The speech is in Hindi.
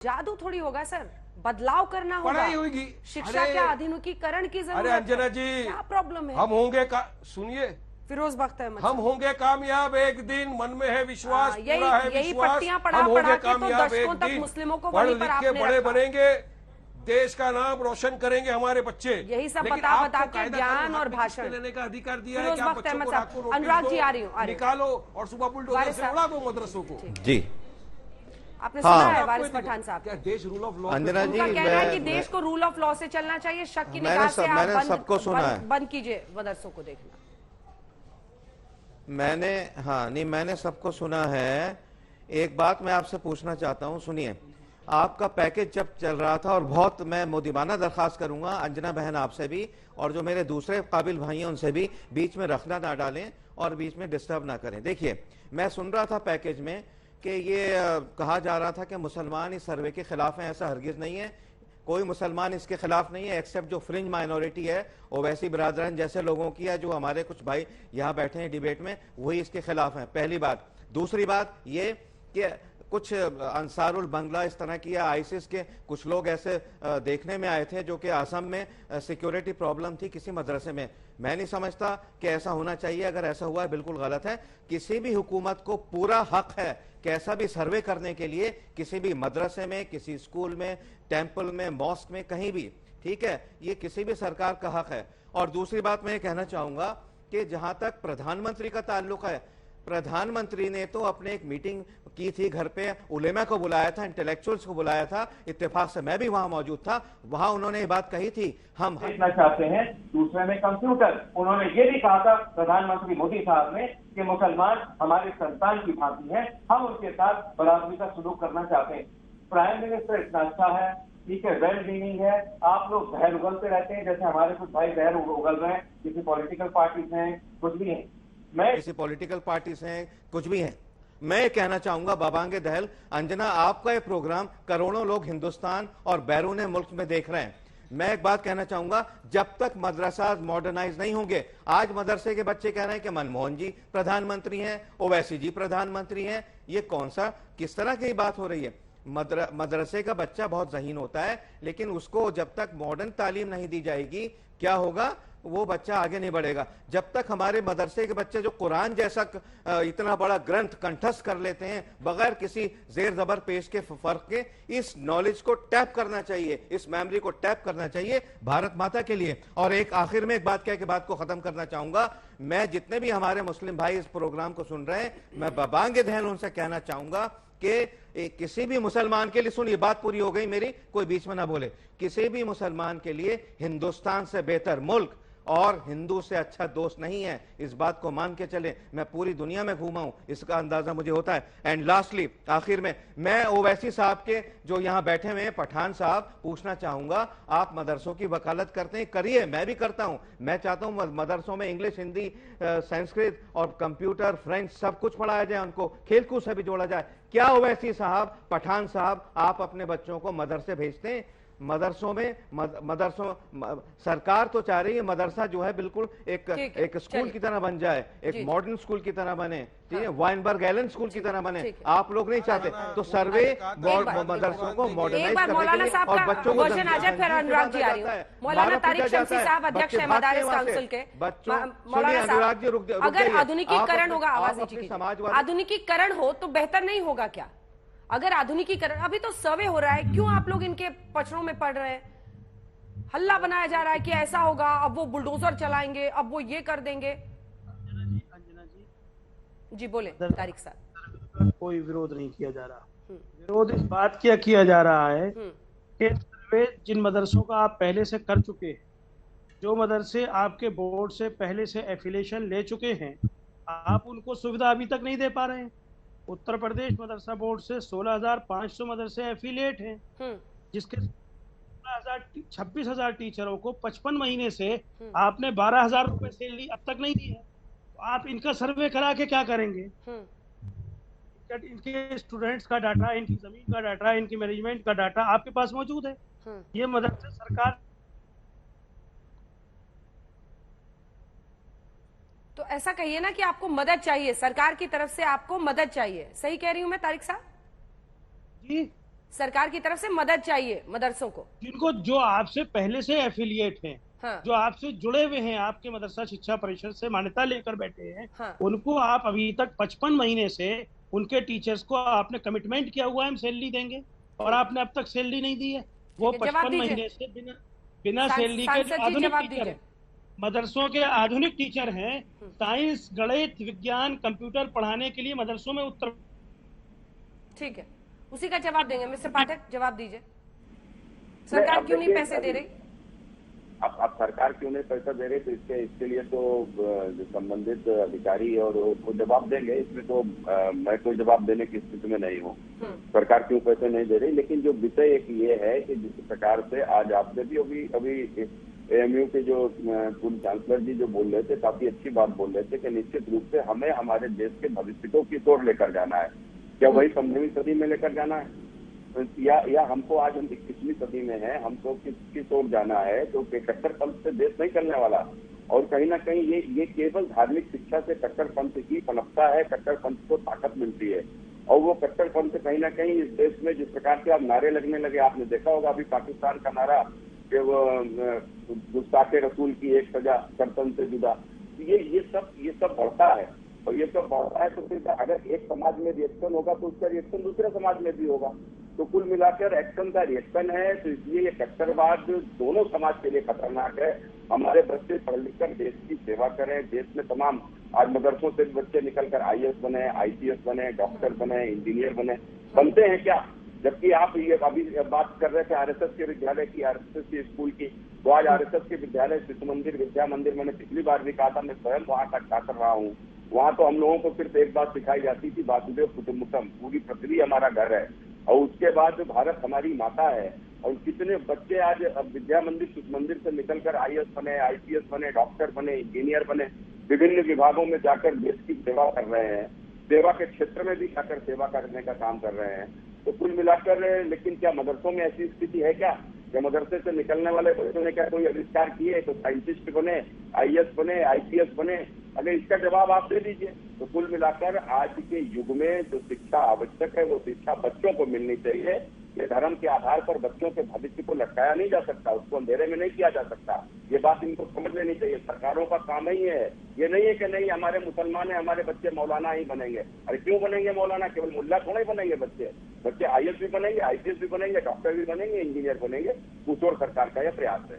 जादू थोड़ी होगा सर, बदलाव करना होगा, पढ़ाई होगी, शिक्षा के आधुनिकीकरण की जरूरत अरे है। अंजना जी, क्या प्रॉब्लम है? हम होंगे सुनिए, फिरोज बख्त अहमद हम होंगे कामयाब एक दिन, मन में है विश्वास, पूरा है यही विश्वास, पट्टियां पढ़ा हम होंगे पढ़ा के तो कामयाब दशकों एक तक दिन, मुस्लिमों को पढ़ वहीं पर लिख के आपने बड़े रखा। बनेंगे, देश का नाम रोशन करेंगे हमारे बच्चे। यही सब लेकिन बता बता आपको के कायदा ज्ञान कानून और हक में भाषण किसने लेने का अधिकार दिया है फिरोज कि आप बख्त बच्चों अहमद को साहब, रात को नोटिस अनुराग जी दो, आ रही हूँ निकालो और सुबह बुलडोजर से उड़ा दो मदरसों को। जी आपने हाँ। सुना है वारिस पठान साहब? क्या देश रूल ऑफ लॉ? अंजना जी, उनका कहना है कि मैं देश को रूल ऑफ लॉ से चलना चाहिए, शक की मैंने निगाह से मैंने आप सबको सुना है। बंद कीजिए मदरसों को देखना। मैंने सबको सुना है। एक बात मैं आपसे पूछना चाहता हूं, सुनिए। आपका पैकेज जब चल रहा था, और बहुत मैं मोदिबाना दरखास्त करूंगा अंजना बहन आपसे भी, और जो मेरे दूसरे काबिल भाई हैं उनसे भी, बीच में रखना ना डालें और बीच में डिस्टर्ब ना करें। देखिए, मैं सुन रहा था पैकेज में कि ये कहा जा रहा था कि मुसलमान इस सर्वे के खिलाफ हैं। ऐसा हरगिज नहीं है, कोई मुसलमान इसके खिलाफ नहीं है, एक्सेप्ट जो फ्रिंज माइनॉरिटी है, ओवैसी बिरादरान जैसे लोगों की है, जो हमारे कुछ भाई यहाँ बैठे हैं डिबेट में, वही इसके खिलाफ हैं। पहली बात। दूसरी बात ये कि कुछ अंसारुल बंगला इस तरह की या आईसिस के कुछ लोग ऐसे देखने में आए थे जो कि असम में सिक्योरिटी प्रॉब्लम थी किसी मदरसे में। मैं नहीं समझता कि ऐसा होना चाहिए। अगर ऐसा हुआ है बिल्कुल गलत है। किसी भी हुकूमत को पूरा हक है कैसा भी सर्वे करने के लिए, किसी भी मदरसे में, किसी स्कूल में, टेंपल में, मॉस्क में, कहीं भी, ठीक है, ये किसी भी सरकार का हक है। और दूसरी बात मैं ये कहना चाहूंगा कि जहां तक प्रधानमंत्री का ताल्लुक है, प्रधानमंत्री ने तो अपने एक मीटिंग की थी घर पे, उलेमा को बुलाया था, इंटेलेक्चुअल्स को बुलाया था, इत्तेफाक से मैं भी वहां मौजूद था। वहां उन्होंने ये बात कही थी, हम देखना चाहते हैं। दूसरे में कंप्यूटर, उन्होंने ये भी कहा था प्रधानमंत्री मोदी साहब ने कि मुसलमान हमारे संतान की भांति हैं, हम उनके साथ बराबरी का सलूक करना चाहते हैं। प्राइम मिनिस्टर इतना अच्छा है, ठीक है, वेल मीनिंग है। आप लोग जहर उगलते रहते हैं, जैसे हमारे कुछ भाई जहर उगल रहे हैं, किसी पॉलिटिकल पार्टी से हैं, कुछ भी हैं, किसी पॉलिटिकल पार्टी से हैं, कुछ भी हैं। मैं कहना चाहूंगा बाबांगे दहल, अंजना, आपका ये प्रोग्राम करोड़ों लोग हिंदुस्तान और बैरून मुल्क में देख रहे हैं। मैं एक बात कहना चाहूंगा, जब तक मदरसा मॉडर्नाइज नहीं होंगे, आज मदरसे के बच्चे कह रहे हैं कि मनमोहन जी प्रधानमंत्री हैं, ओवैसी जी प्रधानमंत्री हैं, ये कौन सा, किस तरह की बात हो रही है? मदरसे का बच्चा बहुत ज़हीन होता है, लेकिन उसको जब तक मॉडर्न तालीम नहीं दी जाएगी, क्या होगा, वो बच्चा आगे नहीं बढ़ेगा। जब तक हमारे मदरसे के बच्चे जो कुरान जैसा इतना बड़ा ग्रंथ कंठस्थ कर लेते हैं बगैर किसी जेर जबर पेश के फर्क के, इस नॉलेज को टैप करना चाहिए, इस मेमोरी को टैप करना चाहिए भारत माता के लिए। और एक आखिर में एक बात कह के बात को खत्म करना चाहूंगा, मैं जितने भी हमारे मुस्लिम भाई इस प्रोग्राम को सुन रहे हैं, मैं बाबांगे दहल उनसे कहना चाहूंगा कि किसी भी मुसलमान के लिए, सुनिए बात पूरी हो गई मेरी, कोई बीच में ना बोले, किसी भी मुसलमान के लिए हिंदुस्तान से बेहतर मुल्क और हिंदू से अच्छा दोस्त नहीं है। इस बात को मान के चले। मैं पूरी दुनिया में घूमा हूं, इसका अंदाजा मुझे होता है। एंड लास्टली, आखिर में, मैं ओवैसी साहब के जो यहां बैठे हुए हैं, पठान साहब, पूछना चाहूंगा, आप मदरसों की वकालत करते हैं, करिए, मैं भी करता हूं। मैं चाहता हूं मदरसों में इंग्लिश, हिंदी, संस्कृत और कंप्यूटर, फ्रेंच सब कुछ पढ़ाया जाए, उनको खेलकूद से भी जोड़ा जाए। क्या ओवैसी साहब, पठान साहब, आप अपने बच्चों को मदरसे भेजते हैं? मदरसों में सरकार तो चाह रही है मदरसा जो है बिल्कुल एक स्कूल की तरह बन जाए, एक मॉडर्न स्कूल की तरह बने, ठीक है, वाइनबर्ग एलन स्कूल की तरह बने। आप लोग नहीं चाहते, तो सर्वे मदरसों को मॉडर्नाइज करने के लिए और बच्चों को वर्जन आ जाए। फिर अनुराग जी आ रही हूं, मौलाना तारिक शमसी साहब, अध्यक्ष है मदारिस काउंसिल के। मौलाना साहब, अगर आधुनिकीकरण होगा, आवाज नीचे कीजिए, आधुनिकीकरण हो तो बेहतर नहीं होगा क्या? अगर आधुनिकीकरण, अभी तो सर्वे हो रहा है, क्यों आप लोग इनके पचड़ों में पड़ रहे हैं? हल्ला बनाया जा रहा है कि ऐसा होगा, अब वो बुलडोजर चलाएंगे, अब वो ये कर देंगे। अंजना जी बोले तारिक साहब। कोई विरोध नहीं किया जा रहा, विरोध इस बात किया जा रहा है कि सर्वे जिन मदरसों का आप पहले से कर चुके हैं, जो मदरसे आपके बोर्ड से पहले से एफिलिएशन ले चुके हैं, आप उनको सुविधा अभी तक नहीं दे पा रहे हैं। उत्तर प्रदेश मदरसा बोर्ड से 16,500 मदरसे एफिलिएट हैं, जिसके 26,000 टीचरों को 55 महीने से आपने 12,000 रुपए सैलरी अब तक नहीं दी है। तो आप इनका सर्वे करा के क्या करेंगे? इनके स्टूडेंट्स का डाटा, इनकी जमीन का डाटा, इनकी मैनेजमेंट का डाटा आपके पास मौजूद है। ये मदरसे सरकार, तो ऐसा कहिए ना कि आपको मदद चाहिए, सरकार की तरफ से आपको मदद चाहिए। सही कह रही हूं मैं तारिक साहब? जी सरकार की तरफ से मदद चाहिए मदरसों को, जिनको जो आपसे पहले से एफिलिएट हैं, हाँ। जो आपसे जुड़े हुए हैं, आपके मदरसा शिक्षा परिषद से मान्यता लेकर बैठे हैं, हाँ। उनको आप अभी तक 55 महीने से उनके टीचर्स को आपने कमिटमेंट किया हुआ है हम सैलरी देंगे, और आपने अब तक सैलरी नहीं दी है। वो 55 महीने से बिना सैलरी के आधुनिक टीचर है, मदरसों के आधुनिक टीचर हैं, साइंस, गणित, विज्ञान, कंप्यूटर पढ़ाने के लिए मदरसों में उत्तर। ठीक है, उसी का जवाब देंगे। मिस्टर पाठक, जवाब दीजिए, सरकार क्यों नहीं पैसे दे रही? अब सरकार क्यों नहीं पैसा दे रही, तो इसके लिए तो संबंधित अधिकारी और वो जवाब देंगे। इसमें तो मैं कोई जवाब देने की स्थिति में नहीं हूँ सरकार क्यों पैसे नहीं दे रही। लेकिन जो विषय एक ये है कि जिस प्रकार से आज आपसे भी अभी AMU के जो पूर्व चांसलर जी जो बोल रहे थे, काफी अच्छी बात बोल रहे थे कि निश्चित रूप से हमें हमारे देश के भविष्य को किस ओर लेकर जाना है। क्या वही 15वीं सदी में लेकर जाना है, या हमको आज हम 21वीं सदी में है, हमको किस ओर जाना है? तो कट्टरपंथ से देश नहीं चलने वाला। और कहीं ना कहीं ये केवल धार्मिक शिक्षा से कट्टरपंथ ही पनपता है, कट्टरपंथ को ताकत मिलती है। और वो कट्टरपंथ कहीं ना कहीं इस देश में जिस प्रकार से अब नारे लगने लगे, आपने देखा होगा अभी पाकिस्तान का नारा कि वो गुस्ताखे रसूल की एक सजा कर्तन से जुदा, ये सब बढ़ता है। और ये सब बढ़ता है तो फिर अगर एक समाज में रिएक्शन होगा तो उसका रिएक्शन दूसरे समाज में भी होगा। तो कुल मिलाकर एक्शन का रिएक्शन है। तो इसलिए ये कट्टरवाद दोनों समाज के लिए खतरनाक है। हमारे बच्चे पढ़ लिख कर देश की सेवा करें। देश में तमाम आज मदरसों से बच्चे निकलकर IAS बने, IPS बने, डॉक्टर बने, इंजीनियर बने, बनते हैं क्या? जबकि आप ये अभी बात कर रहे थे RSS के विद्यालय की, RSS के स्कूल की, तो आज RSS के विद्यालय शिशु मंदिर, विद्या मंदिर, मैंने पिछली बार भी कहा था, मैं स्वयं वहाँ तक कर रहा हूँ। वहाँ तो हम लोगों को सिर्फ एक बात सिखाई जाती थी, वासुदेव कुटुम्बकम, पूरी पृथ्वी हमारा घर है और उसके बाद भारत हमारी माता है। और कितने बच्चे आज विद्या मंदिर, शिशु मंदिर से निकलकर IAS बने, IPS बने, डॉक्टर बने, इंजीनियर बने, विभिन्न विभागों में जाकर देश की सेवा कर रहे हैं, सेवा के क्षेत्र में भी जाकर सेवा करने का काम कर रहे हैं। तो कुल मिलाकर लेकिन क्या मदरसों में ऐसी स्थिति है क्या मदरसे से निकलने वाले बच्चों ने क्या कोई आविष्कार किए तो साइंटिस्ट बने, IAS बने, IPS बने? अगर इसका जवाब आप दे दीजिए। तो कुल मिलाकर आज के युग में जो शिक्षा आवश्यक है वो शिक्षा बच्चों को मिलनी चाहिए। ये धर्म के आधार पर बच्चों के भविष्य को लटकाया नहीं जा सकता, उसको अंधेरे में नहीं किया जा सकता। ये बात इनको समझ लेनी चाहिए। सरकारों का काम ही है, ये नहीं है कि नहीं हमारे मुसलमान है, हमारे बच्चे मौलाना ही बनेंगे। अरे क्यों बनेंगे मौलाना? केवल मुल्ला थोड़े बनेंगे बच्चे IAS भी बनेंगे, IPS भी बनेंगे, डॉक्टर भी बनेंगे, इंजीनियर बनेंगे। उस ओर सरकार का यह प्रयास है।